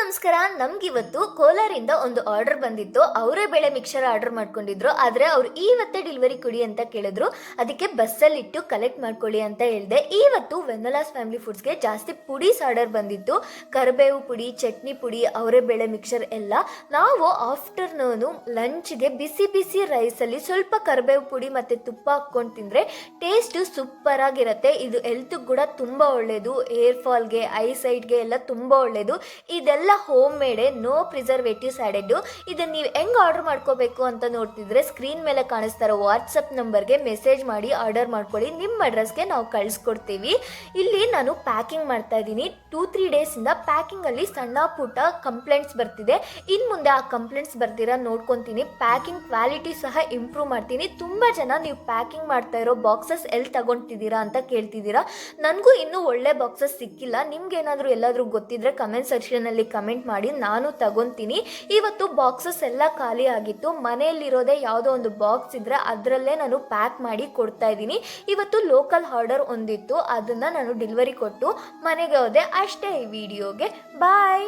ನಮಸ್ಕಾರ. ನಮ್ಗಿವತ್ತು ಕೋಲಾರಿಂದ ಒಂದು ಆರ್ಡರ್ ಬಂದಿತ್ತು. ಅವರೇ ಬೇಳೆ ಮಿಕ್ಸರ್ ಆರ್ಡರ್ ಮಾಡ್ಕೊಂಡಿದ್ರು. ಆದರೆ ಅವ್ರು ಇವತ್ತೇ ಡೆಲಿವರಿ ಕೊಡಿ ಅಂತ ಕೇಳಿದ್ರು. ಅದಕ್ಕೆ ಬಸ್ಸಲ್ಲಿ ಇಟ್ಟು ಕಲೆಕ್ಟ್ ಮಾಡ್ಕೊಳ್ಳಿ ಅಂತ ಹೇಳಿದೆ. ಇವತ್ತು ವೆನ್ನಲಾಸ್ ಫ್ಯಾಮಿಲಿ ಫುಡ್ಸ್ಗೆ ಜಾಸ್ತಿ ಪುಡೀಸ್ ಆರ್ಡರ್ ಬಂದಿತ್ತು. ಕರಿಬೇವು ಪುಡಿ, ಚಟ್ನಿ ಪುಡಿ, ಅವರೇ ಬೇಳೆ ಮಿಕ್ಸರ್ ಎಲ್ಲ. ನಾವು ಆಫ್ಟರ್ನೂನು ಲಂಚ್ಗೆ ಬಿಸಿ ಬಿಸಿ ರೈಸಲ್ಲಿ ಸ್ವಲ್ಪ ಕರಿಬೇವು ಪುಡಿ ಮತ್ತು ತುಪ್ಪ ಹಾಕ್ಕೊಂಡು ತಿಂದರೆ ಟೇಸ್ಟು ಸೂಪರ್ ಆಗಿರುತ್ತೆ. ಇದು ಹೆಲ್ತ್ಗೆ ಕೂಡ ತುಂಬ ಒಳ್ಳೆಯದು. ಏರ್ ಫಾಲ್ಗೆ, ಐಸೈಟ್ಗೆ ಎಲ್ಲ ತುಂಬ ಒಳ್ಳೆಯದು. ಇದೆಲ್ಲ ಹೋಮ್ ಮೇಡೆ, ನೋ ಪ್ರಿಸರ್ವೇಟಿವ್ಸ್ ಆ್ಯಡೆಡ್. ಇದನ್ನು ನೀವು ಹೆಂಗೆ ಆರ್ಡರ್ ಮಾಡ್ಕೋಬೇಕು ಅಂತ ನೋಡ್ತಿದ್ರೆ ಸ್ಕ್ರೀನ್ ಮೇಲೆ ಕಾಣಿಸ್ತಾರೋ ವಾಟ್ಸಪ್ ನಂಬರ್ಗೆ ಮೆಸೇಜ್ ಮಾಡಿ ಆರ್ಡರ್ ಮಾಡ್ಕೊಳ್ಳಿ. ನಿಮ್ಮ ಅಡ್ರೆಸ್ಗೆ ನಾವು ಕಳಿಸ್ಕೊಡ್ತೀವಿ. ಇಲ್ಲಿ ನಾನು ಪ್ಯಾಕಿಂಗ್ ಮಾಡ್ತಾ ಇದ್ದೀನಿ. 2-3 ಡೇಸಿಂದ ಪ್ಯಾಕಿಂಗಲ್ಲಿ ಸಣ್ಣ ಪುಟ್ಟ ಕಂಪ್ಲೇಂಟ್ಸ್ ಬರ್ತಿದೆ. ಇನ್ನು ಮುಂದೆ ಆ ಕಂಪ್ಲೇಂಟ್ಸ್ ಬರ್ತೀರಾ ನೋಡ್ಕೊತೀನಿ. ಪ್ಯಾಕಿಂಗ್ ಕ್ವಾಲಿಟಿ ಸಹ ಇಂಪ್ರೂವ್ ಮಾಡ್ತೀನಿ. ತುಂಬ ಜನ ನೀವು ಪ್ಯಾಕಿಂಗ್ ಮಾಡ್ತಾ ಇರೋ ಬಾಕ್ಸಸ್ ಎಲ್ಲಿ ತಗೊಳ್ತಿದ್ದೀರಾ ಅಂತ ಕೇಳ್ತಿದ್ದೀರಾ. ನನಗೂ ಇನ್ನೂ ಒಳ್ಳೆ ಬಾಕ್ಸಸ್ ಸಿಕ್ಕಿಲ್ಲ. ನಿಮ್ಗೇನಾದರೂ ಎಲ್ಲಾದರೂ ಗೊತ್ತಿದ್ರೆ ಕಮೆಂಟ್ ಸೆಕ್ಷನಲ್ಲಿ ಕಮೆಂಟ್ ಮಾಡಿ, ನಾನು ತಗೊತೀನಿ. ಇವತ್ತು ಬಾಕ್ಸಸ್ ಎಲ್ಲ ಖಾಲಿ ಆಗಿತ್ತು. ಮನೆಯಲ್ಲಿರೋದೇ ಯಾವುದೋ ಒಂದು ಬಾಕ್ಸ್ ಇದ್ದರೆ ಅದರಲ್ಲೇ ನಾನು ಪ್ಯಾಕ್ ಮಾಡಿ ಕೊಡ್ತಾ ಇದ್ದೀನಿ. ಇವತ್ತು ಲೋಕಲ್ ಆರ್ಡರ್ ಒಂದಿತ್ತು, ಅದನ್ನು ನಾನು ಡೆಲಿವರಿ ಕೊಟ್ಟು ಮನೆಗೆ ಹೋದೆ. ಅಷ್ಟೇ ಈ ವಿಡಿಯೋಗೆ. ಬಾಯ್.